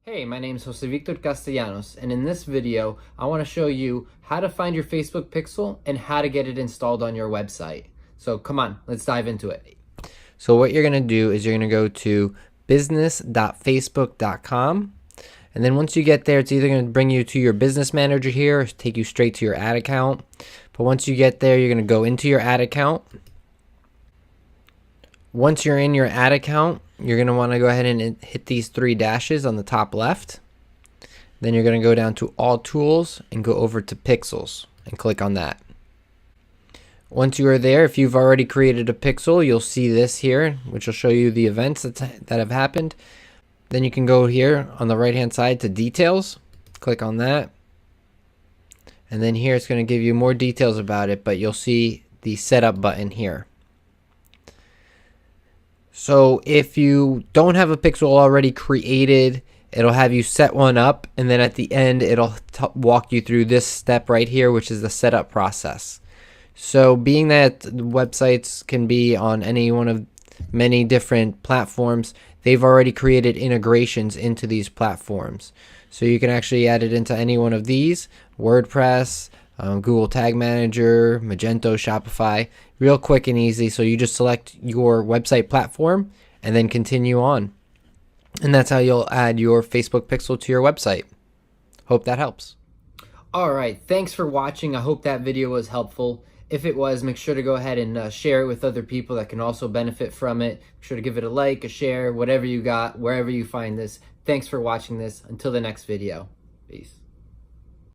Hey, my name is Jose Victor Castellanos, and in this video, I want to show you how to find your Facebook pixel and how to get it installed on your website. So come on, let's dive into it. So what you're going to do is you're going to go to business.facebook.com, and then once you get there, it's either going to bring you to your business manager here or take you straight to your ad account. But once you get there, you're going to go into your ad account. Once you're in your ad account, you're going to want to go ahead and hit these three dashes on the top left. Then you're going to go down to all tools and go over to pixels and click on that. Once you are there, if you've already created a pixel, you'll see this here, which will show you the events that have happened. Then you can go here on the right hand side to details, click on that. And then here it's going to give you more details about it, but you'll see the setup button here. So if you don't have a pixel already created, it'll have you set one up, and then at the end it'll walk you through this step right here, which is the setup process. So being that websites can be on any one of many different platforms, they've already created integrations into these platforms. So you can actually add it into any one of these: WordPress, Google Tag Manager, Magento, Shopify, real quick and easy. So you just select your website platform and then continue on. And that's how you'll add your Facebook pixel to your website. Hope that helps. All right, thanks for watching. I hope that video was helpful. If it was, make sure to go ahead and share it with other people that can also benefit from it. Make sure to give it a like, a share, whatever you got, wherever you find this. Thanks for watching this. Until the next video. Peace.